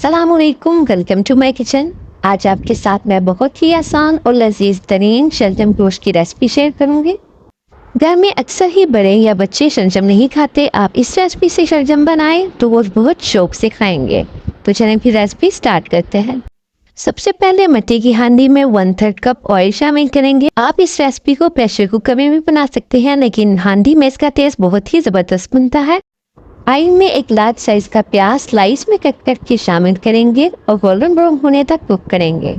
अस्सलामुअलैकुम, welcome to my kitchen. आज आपके साथ मैं बहुत ही आसान और लजीज तरीन शलजम गोश्त की रेसिपी शेयर करूंगी। घर में अक्सर ही बड़े या बच्चे शलजम नहीं खाते। आप इस रेसिपी से शलजम बनाएं तो वो बहुत शौक से खाएंगे। तो चलें फिर रेसिपी स्टार्ट करते हैं। सबसे पहले मिट्टी की हांडी में 1/3 कप ऑयल शामिल करेंगे। आप इस रेसिपी को प्रेशर कुकर में भी बना सकते हैं, लेकिन हांडी में इसका टेस्ट बहुत ही ज़बरदस्त बनता है। ऑयल में एक लार्ज साइज का प्याज स्लाइस में कट करके शामिल करेंगे और गोल्डन ब्राउन होने तक कुक करेंगे।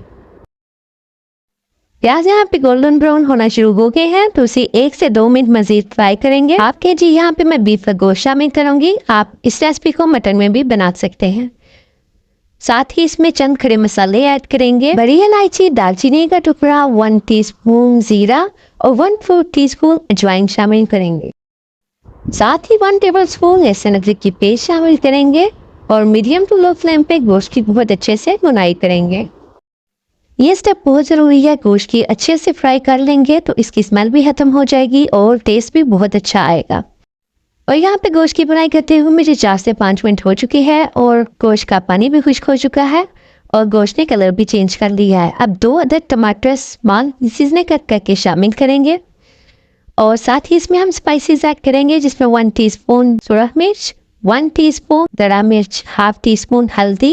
प्याज यहाँ पे गोल्डन ब्राउन होना शुरू हो गए हैं तो उसे 1 से 2 मिनट मजीद फ्राई करेंगे। हाफ केजी यहाँ पे मैं बीफ का गोश्त शामिल करूंगी। आप इस रेसिपी को मटन में भी बना सकते हैं। साथ ही इसमें चंद खड़े मसाले ऐड करेंगे। बड़ी इलायची, दालचीनी का टुकड़ा, 1 टीस्पून जीरा और 1/4 टीस्पून अजवाइन शामिल करेंगे। साथ ही 1 टेबलस्पून लहसुन अदरक की पेस्ट शामिल करेंगे और मीडियम टू लो फ्लेम पे गोश्त की बहुत अच्छे से भुनाई करेंगे। ये स्टेप बहुत ज़रूरी है। गोश्त की अच्छे से फ्राई कर लेंगे तो इसकी स्मेल भी खत्म हो जाएगी और टेस्ट भी बहुत अच्छा आएगा। और यहाँ पे गोश्त की भुनाई करते हुए मुझे 4 से 5 मिनट हो चुके हैं और गोश्त का पानी भी खुश्क हो चुका है और गोश्त ने कलर भी चेंज कर लिया है। अब 2 अदद टमाटर स्मॉल पीसेस में कट करके शामिल करेंगे और साथ ही इसमें हम स्पाइसेस ऐड करेंगे, जिसमें 1 टीस्पून सूरज मिर्च, 1 टीस्पून दरा मिर्च, हाफ टीस्पून हल्दी,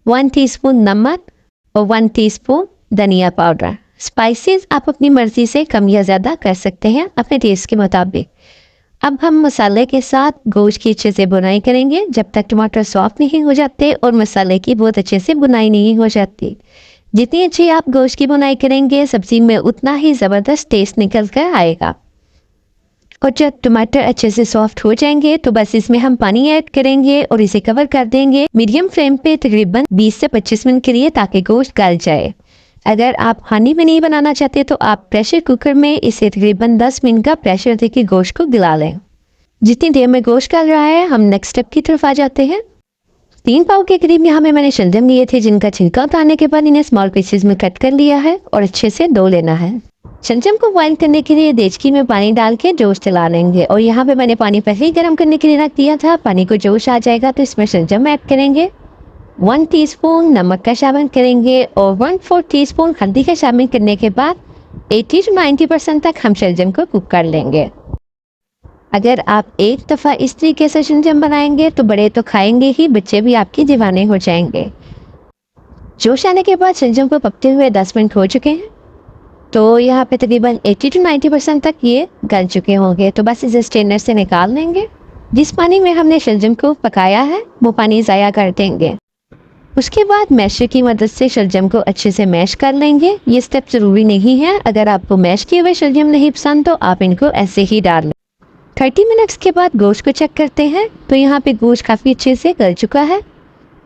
1 टीस्पून नमक और 1 टीस्पून धनिया पाउडर। स्पाइसेस आप अपनी मर्जी से कम या ज़्यादा कर सकते हैं अपने टेस्ट के मुताबिक। अब हम मसाले के साथ गोश्त की अच्छे से बुनाई करेंगे जब तक टमाटर सॉफ्ट नहीं हो जाते और मसाले की बहुत अच्छे से बुनाई नहीं हो जाती। जितनी अच्छी आप गोश्त की बुनाई करेंगे सब्जी में उतना ही ज़बरदस्त टेस्ट निकल कर आएगा। और जब टमाटर अच्छे से सॉफ्ट हो जाएंगे तो बस इसमें हम पानी ऐड करेंगे और इसे कवर कर देंगे मीडियम फ्लेम पे तकरीबन 20 से 25 मिनट के लिए, ताकि गोश्त गल जाए। अगर आप हांडी में नहीं बनाना चाहते तो आप प्रेशर कुकर में इसे तकरीबन 10 मिनट का प्रेशर देके गोश्त को गला लें। जितनी देर में गोश्त गल रहा है हम नेक्स्ट स्टेप की तरफ आ जाते हैं। 3 पाव के करीब यहाँ में मैंने शलजम लिए थे, जिनका छिलका उतारने के बाद इन्हें स्मॉल पीसेस में कट कर लिया है और अच्छे से धो लेना है। शलजम को बॉइल करने के लिए देचकी में पानी डाल के जोश चला लेंगे और यहाँ पे मैंने पानी पहले ही गर्म करने के लिए रख दिया था। पानी को जोश आ जाएगा तो इसमें शलजम ऐड करेंगे। 1 टीस्पून नमक का शामिल करेंगे और 1/4 टीस्पून हल्दी का शामिल करने के बाद 80 से 90% तक हम शलजम को कुक कर लेंगे। अगर आप एक दफ़ा इस तरीके से शलजम बनाएंगे तो बड़े तो खाएंगे ही, बच्चे भी आपकी दीवाने हो जाएंगे। जोश आने के बाद शलजम को पकते हुए 10 मिनट हो चुके हैं तो यहाँ पे तकरीबन 80 से 90% तक ये गल चुके होंगे। तो बस इसे स्ट्रेनर से निकाल लेंगे। जिस पानी में हमने शलजम को पकाया है वो पानी ज़ाया कर देंगे। उसके बाद मैशर की मदद से शलजम को अच्छे से मैश कर लेंगे। ये स्टेप ज़रूरी नहीं है। अगर आपको मैश किए हुए शलजम नहीं पसंद तो आप इनको ऐसे ही डाल लें। 30 मिनट्स के बाद गोश्त को चेक करते हैं तो यहाँ पे गोश्त काफ़ी अच्छे से गल चुका है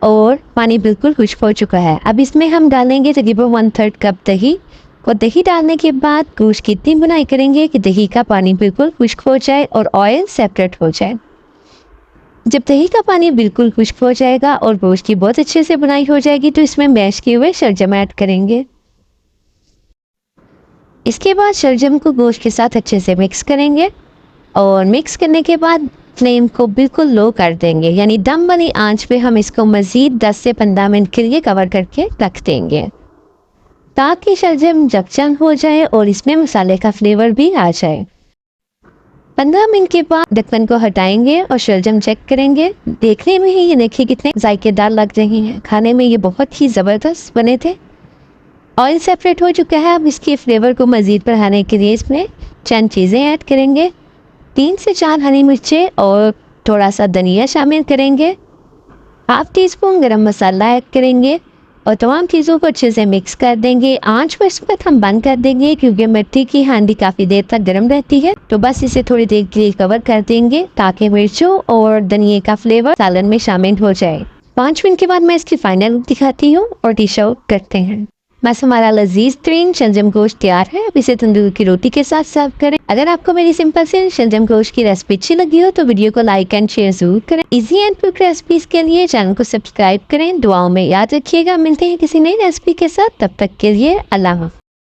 और पानी बिल्कुल खुश्क हो चुका है। अब इसमें हम डालेंगे तकरीबन 1/3 कप दही और दही डालने के बाद गोश्त की इतनी बुनाई करेंगे कि दही का पानी बिल्कुल खुश्क हो जाए और ऑयल सेपरेट हो जाए। जब दही का पानी बिल्कुल खुश्क हो जाएगा और गोश्त की बहुत अच्छे से बुनाई हो जाएगी तो इसमें मैश किए हुए शलजम ऐड करेंगे। इसके बाद शलजम को गोश्त के साथ अच्छे से मिक्स करेंगे और मिक्स करने के बाद फ्लेम को बिल्कुल लो कर देंगे, यानी दम वाली आंच पे हम इसको मज़ीद 10 से 15 मिनट के लिए कवर करके रख देंगे ताकि शलजम जकचन हो जाए और इसमें मसाले का फ्लेवर भी आ जाए। 15 मिनट के बाद ढक्कन को हटाएंगे और शलजम चेक करेंगे। देखने में ही ये देखिए कितने जायकेदार लग रहे हैं। खाने में ये बहुत ही ज़बरदस्त बने थे। ऑयल सेपरेट हो चुका है। अब इसके फ्लेवर को मज़ीद बढ़ाने के लिए इसमें चंद चीज़ें ऐड करेंगे। 3 से 4 हरी मिर्चें और थोड़ा सा धनिया शामिल करेंगे। हाफ टीस्पून गरम मसाला ऐड करेंगे और तमाम चीज़ों को अच्छे से मिक्स कर देंगे। आंच को इस वक्त हम बंद कर देंगे क्योंकि मिट्टी की हांडी काफ़ी देर तक गर्म रहती है। तो बस इसे थोड़ी देर के लिए कवर कर देंगे ताकि मिर्चों और धनिया का फ्लेवर सालन में शामिल हो जाए। 5 मिनट के बाद मैं इसकी फाइनल लुक दिखाती हूँ और डिश आउट करते हैं। बस हमारा लजीज तरीन शलजम गोश्त तैयार है। अब इसे तंदूर की रोटी के साथ सर्व करें। अगर आपको मेरी सिंपल से शलजम गोश्त की रेसिपी अच्छी लगी हो तो वीडियो को लाइक एंड शेयर जरूर करें। इजी एंड क्विक रेसिपीज के लिए चैनल को सब्सक्राइब करें। दुआओं में याद रखिएगा। मिलते हैं किसी नई रेसिपी के साथ, तब तक के लिए अल्लाह हाफ़िज़।